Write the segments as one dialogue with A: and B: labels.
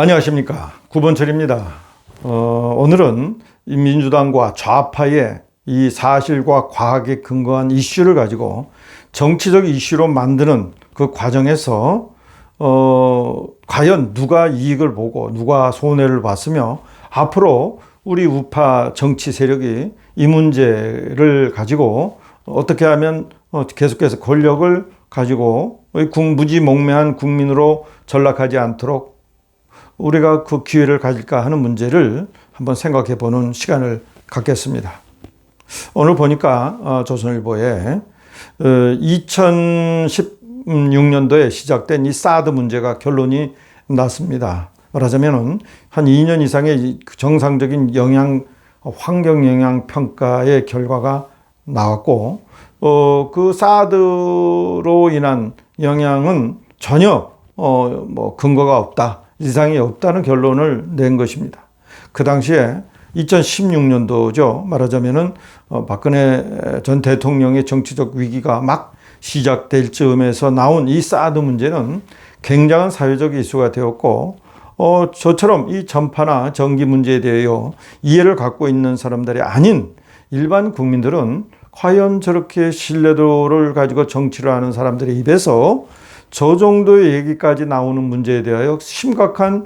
A: 안녕하십니까. 구본철입니다. 오늘은 민주당과 좌파의 이 사실과 과학에 근거한 이슈를 가지고 정치적 이슈로 만드는 그 과정에서 과연 누가 이익을 보고 누가 손해를 봤으며 앞으로 우리 우파 정치 세력이 이 문제를 가지고 어떻게 하면 계속해서 권력을 가지고 무지몽매한 국민으로 전락하지 않도록 우리가 그 기회를 가질까 하는 문제를 한번 생각해 보는 시간을 갖겠습니다. 오늘 보니까 조선일보에 2016년도에 시작된 이 사드 문제가 결론이 났습니다. 말하자면 한 2년 이상의 정상적인 환경 영향 평가의 결과가 나왔고, 그 사드로 인한 영향은 전혀 근거가 없다, 이상이 없다는 결론을 낸 것입니다. 그 당시에 2016년도죠. 말하자면은 박근혜 전 대통령의 정치적 위기가 막 시작될 즈음에서 나온 이 사드 문제는 굉장한 사회적 이슈가 되었고, 저처럼 이 전파나 전기 문제에 대하여 이해를 갖고 있는 사람들이 아닌 일반 국민들은 과연 저렇게 신뢰도를 가지고 정치를 하는 사람들의 입에서 저 정도의 얘기까지 나오는 문제에 대하여 심각한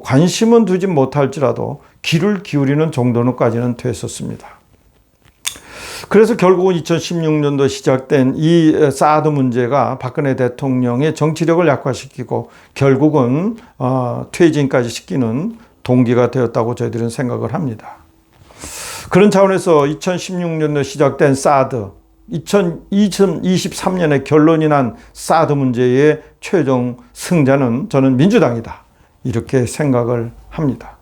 A: 관심은 두지 못할지라도 귀를 기울이는 정도는까지는 됐었습니다. 그래서 결국은 2016년도 시작된 이 사드 문제가 박근혜 대통령의 정치력을 약화시키고 결국은 퇴진까지 시키는 동기가 되었다고 저희들은 생각을 합니다. 그런 차원에서 2016년도 시작된 사드, 2023년에 결론이 난 사드 문제의 최종 승자는 저는 민주당이다, 이렇게 생각을 합니다.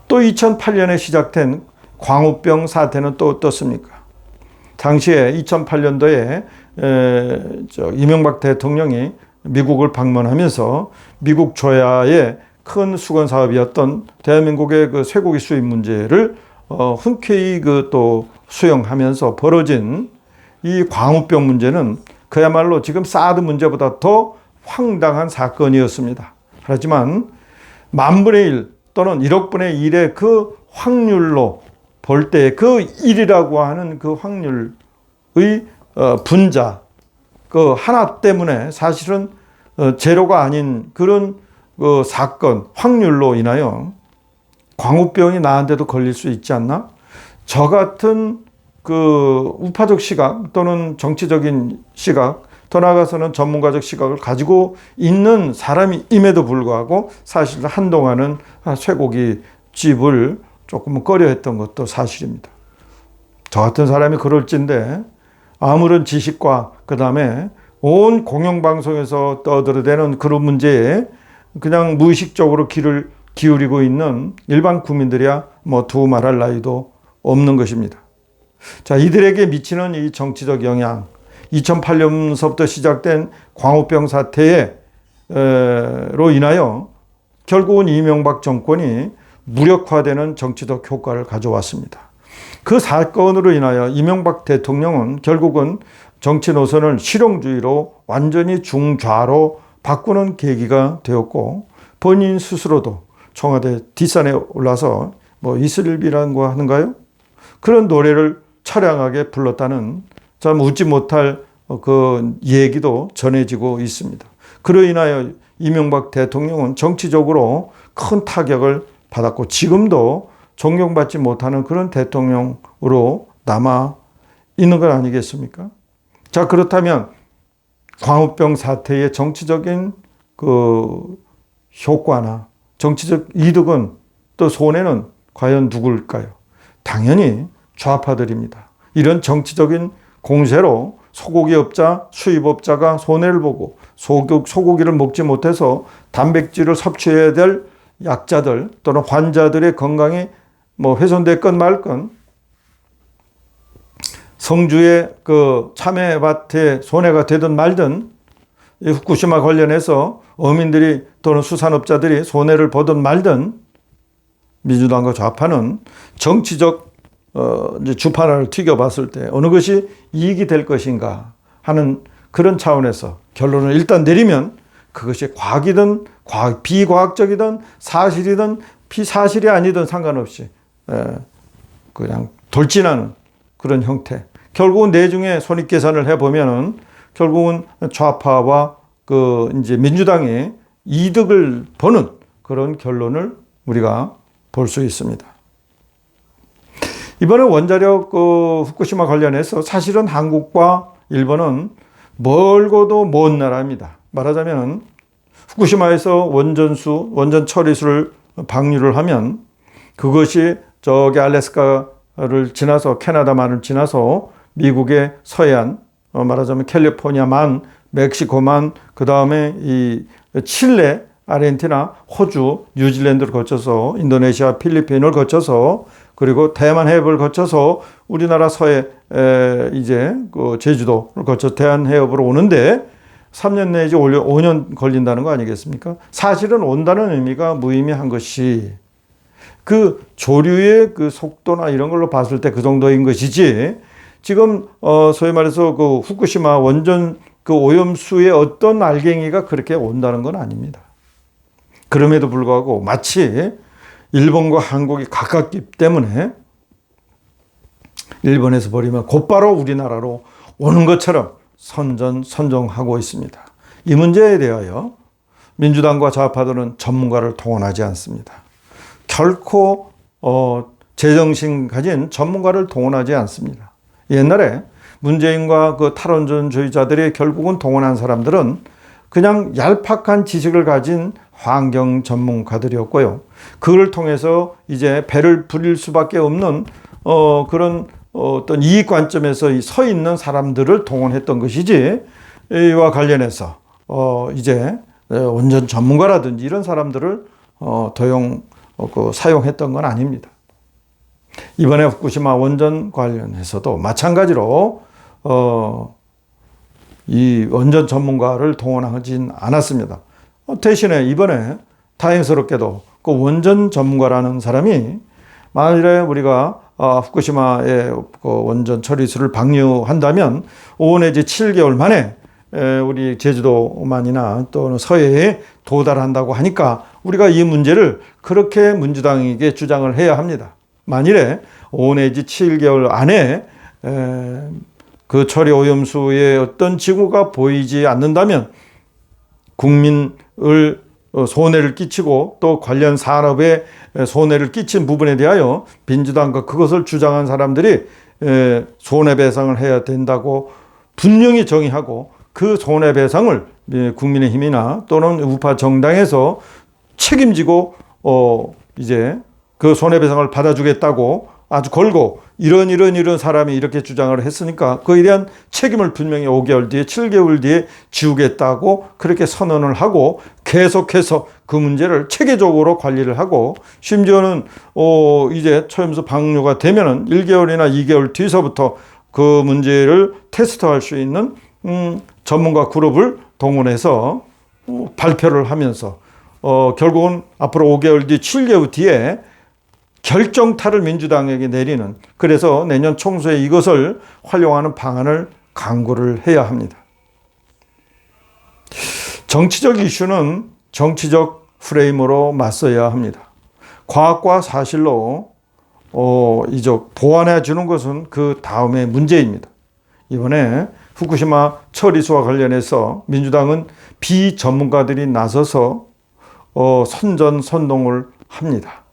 A: 또 2008년에 시작된 광우병 사태는 또 어떻습니까? 당시에 2008년도에 이명박 대통령이 미국을 방문하면서 미국 조야의 큰 수건 사업이었던 대한민국의 그 쇠고기 수입 문제를 흔쾌히 또 수용하면서 벌어진 이 광우병 문제는 그야말로 지금 사드 문제보다 더 황당한 사건이었습니다. 하지만 만분의 1 또는 1억 분의 1의 그 확률로 볼 때 그 1이라고 하는 그 확률의 분자 그 하나 때문에 사실은 제로가 아닌 그런 사건 확률로 인하여 광우병이 나한테도 걸릴 수 있지 않나? 저 같은 우파적 시각 또는 정치적인 시각, 더 나아가서는 전문가적 시각을 가지고 있는 사람임에도 불구하고 사실 한동안은 쇠고기 집을 조금 꺼려했던 것도 사실입니다. 저 같은 사람이 그럴진데 아무런 지식과 그 다음에 온 공영방송에서 떠들어대는 그런 문제에 그냥 무의식적으로 귀를 기울이고 있는 일반 국민들이야 두말할 나위도 없는 것입니다. 자, 이들에게 미치는 이 정치적 영향, 2008년서부터 시작된 광우병 사태로 인하여 결국은 이명박 정권이 무력화되는 정치적 효과를 가져왔습니다. 그 사건으로 인하여 이명박 대통령은 결국은 정치 노선을 실용주의로 완전히 중좌로 바꾸는 계기가 되었고, 본인 스스로도 청와대 뒷산에 올라서 이슬비라는 거 하는가요? 그런 노래를 처량하게 불렀다는 참 웃지 못할 그 얘기도 전해지고 있습니다. 그로 인하여 이명박 대통령은 정치적으로 큰 타격을 받았고 지금도 존경받지 못하는 그런 대통령으로 남아 있는 건 아니겠습니까? 자, 그렇다면 광우병 사태의 정치적인 효과나 정치적 이득은 또 손해는 과연 누굴까요? 당연히 좌파들입니다. 이런 정치적인 공세로 소고기업자, 수입업자가 손해를 보고 소고기를 먹지 못해서 단백질을 섭취해야 될 약자들 또는 환자들의 건강이 훼손됐건 말건, 성주의 참외밭에 손해가 되든 말든, 후쿠시마 관련해서 어민들이 또는 수산업자들이 손해를 보든 말든, 민주당과 좌파는 정치적 주판을 튀겨봤을 때 어느 것이 이익이 될 것인가 하는 그런 차원에서 결론을 일단 내리면 그것이 과학이든 비과학적이든 사실이든 비사실이 아니든 상관없이 그냥 돌진하는 그런 형태. 결국은 내중에 손익계산을 해보면은 결국은 좌파와 이제 민주당이 이득을 보는 그런 결론을 우리가 볼 수 있습니다. 이번에 원자력 후쿠시마 관련해서 사실은 한국과 일본은 멀고도 먼 나라입니다. 말하자면 후쿠시마에서 원전 처리수를 방류를 하면 그것이 저기 알래스카를 지나서 캐나다만을 지나서 미국의 서해안, 말하자면 캘리포니아만, 멕시코만, 그 다음에 이 칠레, 아르헨티나, 호주, 뉴질랜드를 거쳐서 인도네시아, 필리핀을 거쳐서 그리고 대만 해협을 거쳐서 우리나라 서해 이제 그 제주도를 거쳐 대한 해협으로 오는데 3년 내지 5년 걸린다는 거 아니겠습니까? 사실은 온다는 의미가 무의미한 것이 그 조류의 그 속도나 이런 걸로 봤을 때 그 정도인 것이지 지금 소위 말해서 그 후쿠시마 원전 그 오염수의 어떤 알갱이가 그렇게 온다는 건 아닙니다. 그럼에도 불구하고 마치 일본과 한국이 가깝기 때문에 일본에서 버리면 곧바로 우리나라로 오는 것처럼 선정하고 있습니다. 이 문제에 대하여 민주당과 좌파들은 전문가를 동원하지 않습니다. 결코 제정신 가진 전문가를 동원하지 않습니다. 옛날에 문재인과 그 탈원전주의자들이 결국은 동원한 사람들은 그냥 얄팍한 지식을 가진 환경 전문가들이었고요. 그걸 통해서 이제 배를 부릴 수밖에 없는 그런 어떤 이익 관점에서 서 있는 사람들을 동원했던 것이지 이와 관련해서 이제 원전 전문가라든지 이런 사람들을 사용했던 건 아닙니다. 이번에 후쿠시마 원전 관련해서도 마찬가지로 이 원전 전문가를 동원하진 않았습니다. 대신에 이번에 다행스럽게도 그 원전 전문가라는 사람이 만일에 우리가 후쿠시마의 그 원전 처리수를 방류한다면 5 내지 7개월 만에 우리 제주도만이나 또는 서해에 도달한다고 하니까 우리가 이 문제를 그렇게 민주당에게 주장을 해야 합니다. 만일에 5 내지 7개월 안에 그 처리 오염수의 어떤 징후가 보이지 않는다면 국민을 손해를 끼치고 또 관련 산업에 손해를 끼친 부분에 대하여 민주당과 그것을 주장한 사람들이 손해배상을 해야 된다고 분명히 정의하고 그 손해배상을 국민의힘이나 또는 우파 정당에서 책임지고 이제 그 손해배상을 받아주겠다고 아주 걸고 이런 사람이 이렇게 주장을 했으니까 그에 대한 책임을 분명히 5개월 뒤에 7개월 뒤에 지우겠다고 그렇게 선언을 하고 계속해서 그 문제를 체계적으로 관리를 하고 심지어는 이제 처음부터 방류가 되면은 1개월이나 2개월 뒤서부터 그 문제를 테스트할 수 있는 전문가 그룹을 동원해서 발표를 하면서 결국은 앞으로 5개월 뒤 7개월 뒤에 결정타를 민주당에게 내리는 그래서 내년 총선에 이것을 활용하는 방안을 강구를 해야 합니다. 정치적 이슈는 정치적 프레임으로 맞서야 합니다. 과학과 사실로 보완해 주는 것은 그 다음의 문제입니다. 이번에 후쿠시마 처리수와 관련해서 민주당은 비전문가들이 나서서 선전선동을 합니다.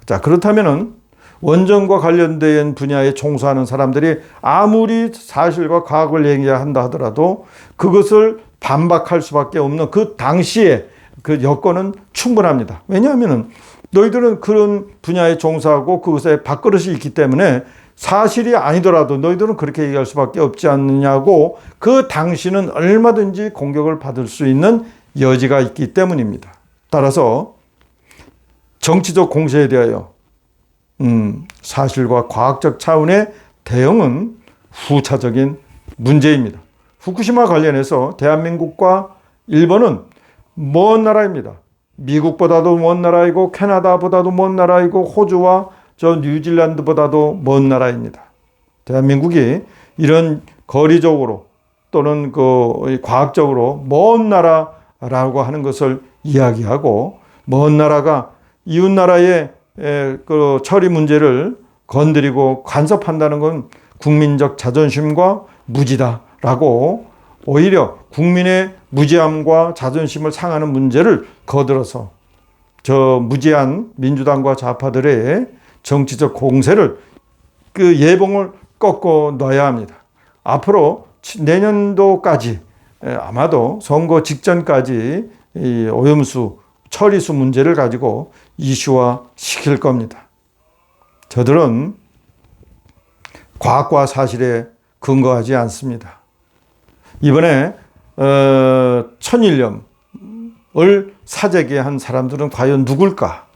A: 자, 그렇다면은 원전과 관련된 분야에 종사하는 사람들이 아무리 사실과 과학을 얘기한다 하더라도 그것을 반박할 수밖에 없는 그 당시에 그 여건은 충분합니다. 왜냐하면은 너희들은 그런 분야에 종사하고 그것에 밥그릇이 있기 때문에 사실이 아니더라도 너희들은 그렇게 얘기할 수밖에 없지 않느냐고 그 당시는 얼마든지 공격을 받을 수 있는 여지가 있기 때문입니다. 따라서 정치적 공세에 대하여 사실과 과학적 차원의 대응은 후차적인 문제입니다. 후쿠시마 관련해서 대한민국과 일본은 먼 나라입니다. 미국보다도 먼 나라이고 캐나다보다도 먼 나라이고 호주와 뉴질랜드보다도 먼 나라입니다. 대한민국이 이런 거리적으로 또는 그 과학적으로 먼 나라 있다라고 하는 것을 이야기하고, 먼 나라가 이웃 나라의 그 처리 문제를 건드리고 간섭한다는 건 국민적 자존심과 무지다라고, 오히려 국민의 무지함과 자존심을 상하는 문제를 거들어서 저 무지한 민주당과 좌파들의 정치적 공세를, 그 예봉을 꺾어 놔야 합니다. 앞으로 내년도까지, 아마도 선거 직전까지 이 오염수 처리수 문제를 가지고 이슈화 시킬 겁니다. 저들은 과학과 사실에 근거하지 않습니다. 이번에 천일염을 사재기 한 사람들은 과연 누굴까?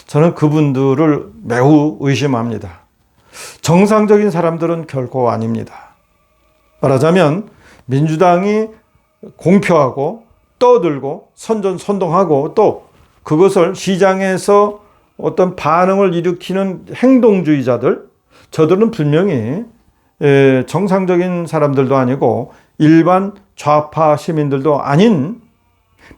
A: 저는 그분들을 매우 의심합니다. 정상적인 사람들은 결코 아닙니다. 말하자면 민주당이 공표하고 떠들고 선전선동하고 또 그것을 시장에서 어떤 반응을 일으키는 행동주의자들, 저들은 분명히 정상적인 사람들도 아니고 일반 좌파 시민들도 아닌,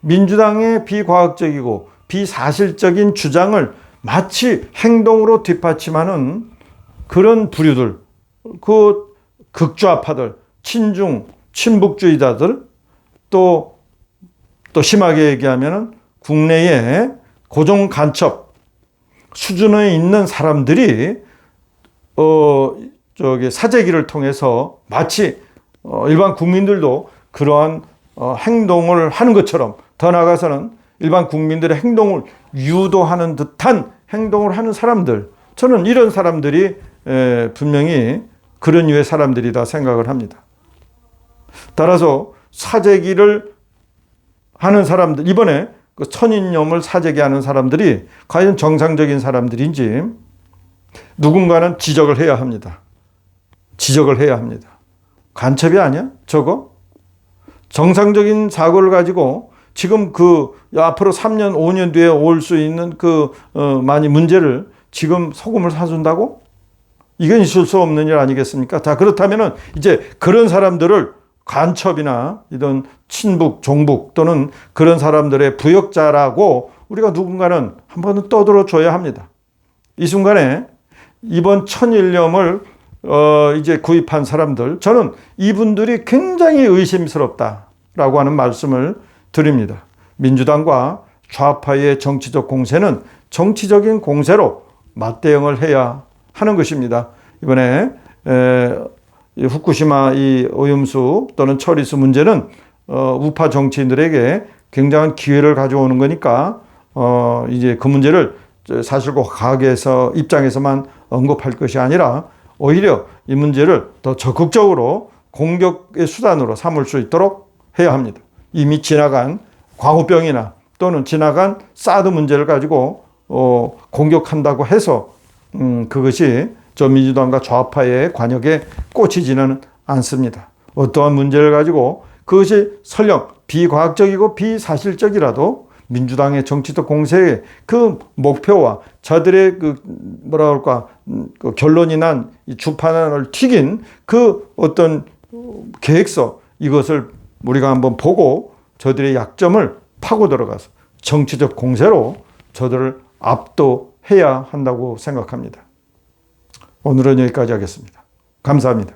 A: 민주당의 비과학적이고 비사실적인 주장을 마치 행동으로 뒷받침하는 그런 부류들, 그 극좌파들, 친중, 친북주의자들, 또 심하게 얘기하면 국내에 고정 간첩 수준에 있는 사람들이 사재기를 통해서 마치 일반 국민들도 그러한 행동을 하는 것처럼, 더 나아가서는 일반 국민들의 행동을 유도하는 듯한 행동을 하는 사람들, 저는 이런 사람들이 분명히 그런 류의 사람들이다 생각을 합니다. 따라서 사재기를 하는 사람들, 이번에 그 천인염을 사재기하는 사람들이 과연 정상적인 사람들인지 누군가는 지적을 해야 합니다. 지적을 해야 합니다. 간첩이 아니야? 저거? 정상적인 사고를 가지고 지금 앞으로 3년, 5년 뒤에 올 수 있는 많이 문제를 지금 소금을 사준다고? 이건 있을 수 없는 일 아니겠습니까? 자, 그렇다면은 이제 그런 사람들을 간첩이나 이런 친북, 종북 또는 그런 사람들의 부역자라고 우리가 누군가는 한 번은 떠들어 줘야 합니다. 이 순간에 이번 천일염을 이제 구입한 사람들, 저는 이분들이 굉장히 의심스럽다라고 하는 말씀을 드립니다. 민주당과 좌파의 정치적 공세는 정치적인 공세로 맞대응을 해야 하는 것입니다. 이번에 후쿠시마 이 오염수 또는 처리수 문제는 우파 정치인들에게 굉장한 기회를 가져오는 거니까 이제 그 문제를 사실과 과학에서 입장에서만 언급할 것이 아니라 오히려 이 문제를 더 적극적으로 공격의 수단으로 삼을 수 있도록 해야 합니다. 이미 지나간 광우병이나 또는 지나간 사드 문제를 가지고 공격한다고 해서 그것이 저 민주당과 좌파의 관역에 꽂히지는 않습니다. 어떠한 문제를 가지고 그것이 설령 비과학적이고 비사실적이라도 민주당의 정치적 공세의 그 목표와 저들의 그 결론이 난 이 주판을 튀긴 그 어떤 계획서, 이것을 우리가 한번 보고 저들의 약점을 파고 들어가서 정치적 공세로 저들을 압도해야 한다고 생각합니다. 오늘은 여기까지 하겠습니다. 감사합니다.